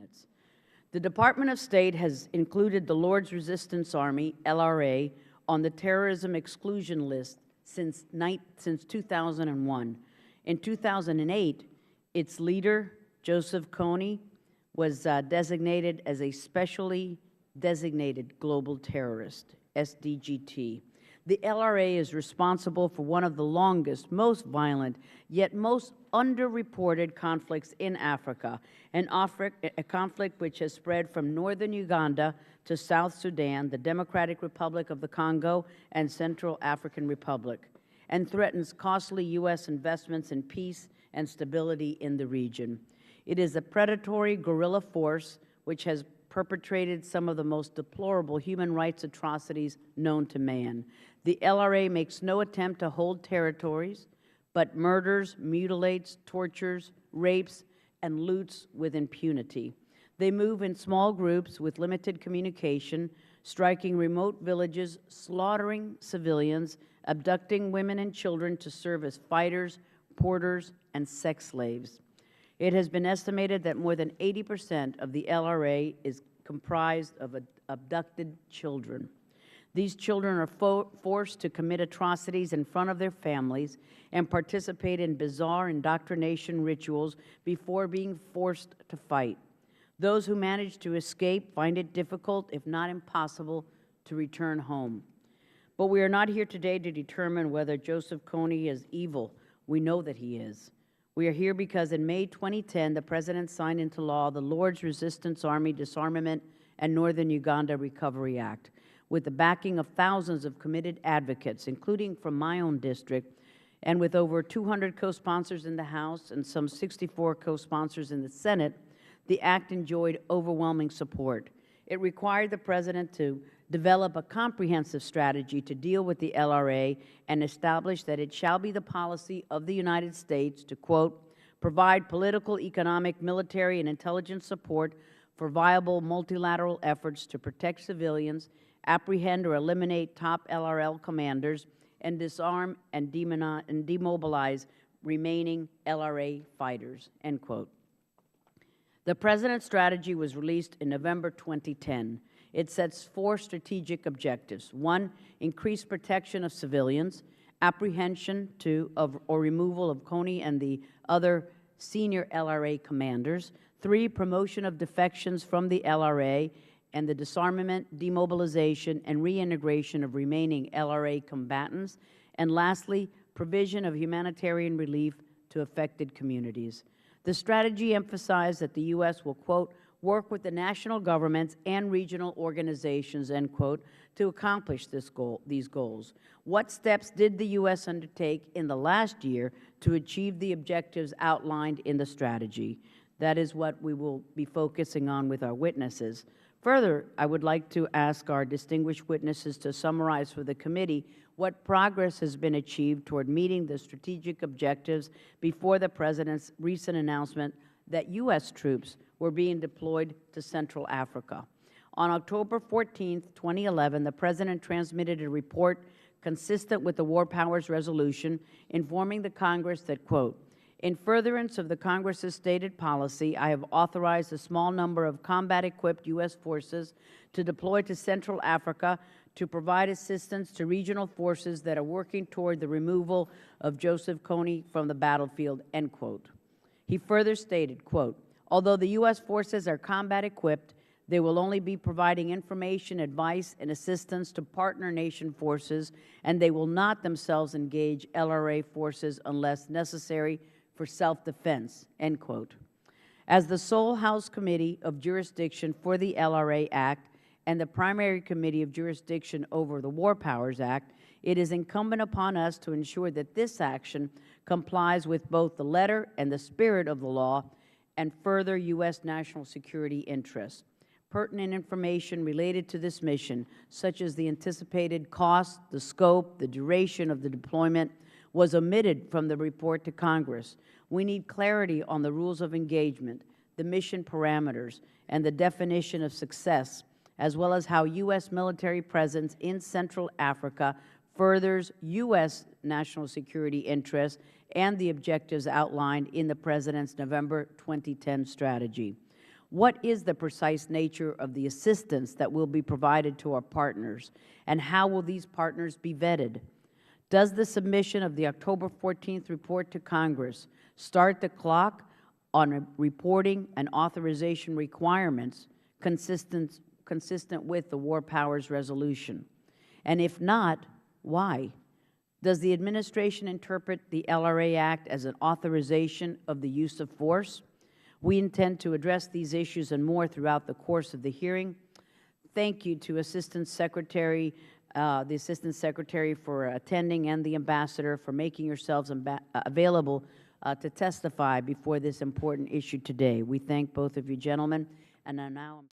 minutes. The Department of State has included the Lord's Resistance Army, LRA, on the terrorism exclusion list since 2001. In 2008, its leader, Joseph Kony, was designated as a specially designated global terrorist, SDGT. The LRA is responsible for one of the longest, most violent, yet most underreported conflicts in Africa, a conflict which has spread from northern Uganda to South Sudan, the Democratic Republic of the Congo, and Central African Republic, and threatens costly U.S. investments in peace and stability in the region. It is a predatory guerrilla force which has perpetrated some of the most deplorable human rights atrocities known to man. The LRA makes no attempt to hold territories, but murders, mutilates, tortures, rapes, and loots with impunity. They move in small groups with limited communication, striking remote villages, slaughtering civilians, abducting women and children to serve as fighters, porters, and sex slaves. It has been estimated that more than 80% of the LRA is comprised of abducted children. These children are forced to commit atrocities in front of their families and participate in bizarre indoctrination rituals before being forced to fight. Those who manage to escape find it difficult, if not impossible, to return home. But we are not here today to determine whether Joseph Kony is evil. We know that he is. We are here because in May 2010, the President signed into law the Lord's Resistance Army Disarmament and Northern Uganda Recovery Act, with the backing of thousands of committed advocates, including from my own district, and with over 200 co-sponsors in the House and some 64 co-sponsors in the Senate. The act enjoyed overwhelming support. It required the President to develop a comprehensive strategy to deal with the LRA and establish that it shall be the policy of the United States to, quote, provide political, economic, military, and intelligence support for viable multilateral efforts to protect civilians, apprehend or eliminate top LRL commanders, and disarm and demobilize remaining LRA fighters, end quote. The President's strategy was released in November 2010. It sets 4 strategic objectives. 1, increased protection of civilians, apprehension or removal of Kony and the other senior LRA commanders. 3, promotion of defections from the LRA and the disarmament, demobilization, and reintegration of remaining LRA combatants. And lastly, provision of humanitarian relief to affected communities. The strategy emphasized that the U.S. will, quote, work with the national governments and regional organizations, end quote, to accomplish these goals. What steps did the U.S. undertake in the last year to achieve the objectives outlined in the strategy? That is what we will be focusing on with our witnesses. Further, I would like to ask our distinguished witnesses to summarize for the committee what progress has been achieved toward meeting the strategic objectives before the President's recent announcement that U.S. troops were being deployed to Central Africa. On October 14, 2011, the President transmitted a report consistent with the War Powers Resolution, informing the Congress that, quote, in furtherance of the Congress's stated policy, I have authorized a small number of combat-equipped U.S. forces to deploy to Central Africa to provide assistance to regional forces that are working toward the removal of Joseph Kony from the battlefield, end quote. He further stated, quote, although the U.S. forces are combat-equipped, they will only be providing information, advice, and assistance to partner nation forces, and they will not themselves engage LRA forces unless necessary for self-defense, end quote. As the sole House Committee of Jurisdiction for the LRA Act and the primary committee of jurisdiction over the War Powers Act, it is incumbent upon us to ensure that this action complies with both the letter and the spirit of the law and further U.S. national security interests. Pertinent information related to this mission, such as the anticipated cost, the scope, the duration of the deployment, was omitted from the report to Congress. We need clarity on the rules of engagement, the mission parameters, and the definition of success, as well as how U.S. military presence in Central Africa furthers U.S. national security interests and the objectives outlined in the President's November 2010 strategy. What is the precise nature of the assistance that will be provided to our partners, and how will these partners be vetted? Does the submission of the October 14th report to Congress start the clock on reporting and authorization requirements consistent with the War Powers Resolution? And if not, why? Does the administration interpret the LRA Act as an authorization of the use of force? We intend to address these issues and more throughout the course of the hearing. Thank you to the Assistant Secretary for attending, and the Ambassador for making yourselves available to testify before this important issue today. We thank both of you gentlemen. And now